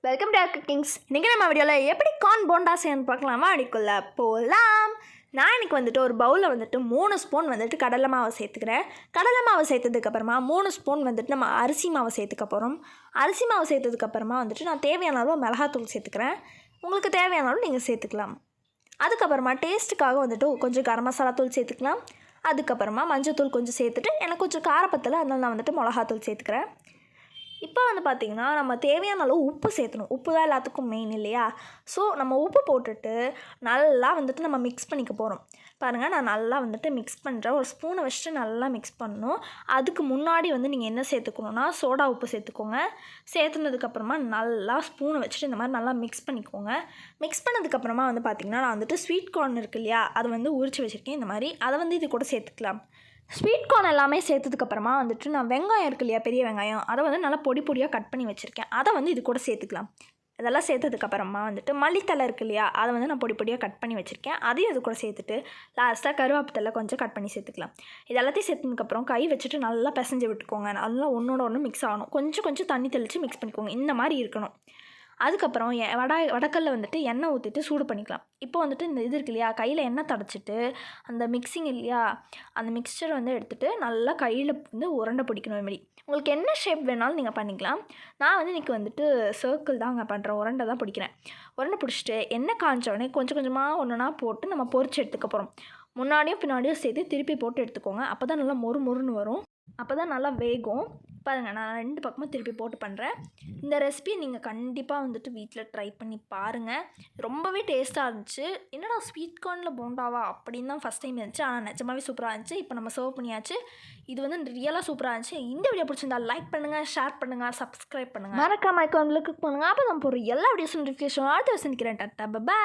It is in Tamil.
Welcome to cookings. இன்றைக்கி நம்ம வீடியோவில் எப்படி கார்ன் போண்டா செய்யணும்னு பார்க்கலாமா? அடிக்குள்ள போகலாம். நான் இன்றைக்கி வந்துட்டு ஒரு பவுலில் வந்துட்டு 3 ஸ்பூன் வந்துட்டு கடலை மாவை சேர்த்துக்கிறேன். கடலை மாவை சேர்த்ததுக்கப்புறமா 3 ஸ்பூன் வந்துட்டு நம்ம அரிசி மாவை சேர்த்துக்க போகிறோம். அரிசி மாவு சேர்த்ததுக்கப்புறமா வந்துட்டு நான் தேவையான அளவு மிளகாத்தூள் சேர்த்துக்கிறேன். உங்களுக்கு தேவையான அளவு நீங்கள் சேர்த்துக்கலாம். அதுக்கப்புறமா டேஸ்ட்டுக்காக வந்துட்டு கொஞ்சம் கரம் மசாலா தூள் சேர்த்துக்கலாம். அதுக்கப்புறமா மஞ்சள் கொஞ்சம் சேர்த்துட்டு எனக்கு கொஞ்சம் காரப்பத்தில் அதனால் நான் வந்துட்டு மிளகாத்தூள் சேர்த்துக்கிறேன். இப்போ வந்து பார்த்திங்கன்னா நம்ம தேவையான அளவு உப்பு சேர்த்தணும். உப்பு தான் எல்லாத்துக்கும் மெயின் இல்லையா? ஸோ நம்ம உப்பு போட்டுட்டு நல்லா வந்துட்டு நம்ம மிக்ஸ் பண்ணிக்க போகிறோம். பாருங்கள், நான் நல்லா வந்துட்டு மிக்ஸ் பண்ணுறேன். ஒரு ஸ்பூனை வச்சுட்டு நல்லா மிக்ஸ் பண்ணணும். அதுக்கு முன்னாடி வந்து நீங்கள் என்ன சேர்த்துக்கணுன்னா சோடா உப்பு சேர்த்துக்கோங்க. சேர்த்துனதுக்கப்புறமா நல்லா ஸ்பூனை வச்சுட்டு இந்த மாதிரி நல்லா மிக்ஸ் பண்ணிக்கோங்க. மிக்ஸ் பண்ணதுக்கப்புறமா வந்து பார்த்திங்கன்னா நான் வந்துட்டு ஸ்வீட் கார்ன் இருக்குது இல்லையா, அதை வந்து உரித்து வச்சுருக்கேன். இந்த மாதிரி அதை வந்து இது கூட சேர்த்துக்கலாம். ஸ்வீட் கார்ன் எல்லாமே சேர்த்ததுக்கப்புறமா வந்துட்டு நான் வெங்காயம் இருக்கு இல்லையா, பெரிய வெங்காயம், அதை வந்து நல்லா பொடி பொடியாக கட் பண்ணி வச்சுருக்கேன். அதை வந்து இது கூட சேர்த்துக்கலாம். இதெல்லாம் சேர்த்ததுக்கப்புறமா வந்துட்டு மல்லித்தலை இருக்கு இல்லையா, அதை வந்து நான் பொடி பொடியாக கட் பண்ணி வச்சுருக்கேன். அதையும் இது கூட சேர்த்துட்டு லாஸ்ட்டாக கருவேப்பிலை கொஞ்சம் கட் பண்ணி சேர்த்துக்கலாம். இது எல்லாத்தையும் சேர்த்ததுக்கப்புறம் கை வச்சுட்டு நல்லா பிசைஞ்சு விட்டுக்கோங்க. நல்லா ஒன்றோட ஒன்று மிக்ஸ் ஆகணும். கொஞ்சம் தண்ணி தெளித்து மிக்ஸ் பண்ணிக்கோங்க. இந்த மாதிரி இருக்கணும். அதுக்கப்புறம் வடக்கல்ல வந்துட்டு எண்ணெய் ஊற்றிட்டு சூடு பண்ணிக்கலாம். இப்போ வந்துட்டு இந்த இது இருக்கு இல்லையா, கையில் எண்ணெய் தடச்சிட்டு அந்த மிக்சிங் இல்லையா, அந்த மிக்சர் வந்து எடுத்துகிட்டு நல்லா கையில் வந்து உருண்டை பிடிக்கணும். இதுமாரி உங்களுக்கு என்ன ஷேப் வேணாலும் நீங்கள் பண்ணிக்கலாம். நான் வந்து இன்றைக்கி வந்துட்டு சர்க்கிள் தாங்க பண்ணுறேன், உருண்டை தான் பிடிக்கிறேன். உருண்டை பிடிச்சிட்டு எண்ணெய் காஞ்சோடனே கொஞ்சமாக ஒன்றுனா போட்டு நம்ம பொரிச்சு எடுத்துக்க போகிறோம். முன்னாடியும் பின்னாடியும் சேர்த்து திருப்பி போட்டு எடுத்துக்கோங்க. அப்போ தான் நல்லா மொறுன்னு வரும். அப்போ தான் நல்லா வேகும். பாருங்கள், நான் 2 பக்கமும் திருப்பி போட்டு பண்ணுறேன். இந்த ரெசிபி நீங்கள் கண்டிப்பாக வந்துட்டு வீட்டில் ட்ரை பண்ணி பாருங்கள். ரொம்பவே டேஸ்ட்டாக இருந்துச்சு. என்னடா ஸ்வீட் கார்னில் போண்டாவா அப்படின்னு தான் ஃபஸ்ட் டைம் இருந்துச்சு. ஆனால் நிஜமாவே சூப்பராக இருந்துச்சு. இப்போ நம்ம சர்வ் பண்ணியாச்சு. இது வந்து ரியலாக சூப்பராக இருந்துச்சு. இந்த வீடியோ பிடிச்சிருந்தா லைக் பண்ணுங்கள், ஷேர் பண்ணுங்கள், சப்ஸ்கிரைப் பண்ணுங்கள், மறக்காம ஐக்கானில் கிளிக் பண்ணுங்கள். அப்போ நம்ம போகிற எல்லா வீடியோஸும் நோட்டிஃபிகேஷன் அடுத்து சந்திக்கிறேன். Tata, by.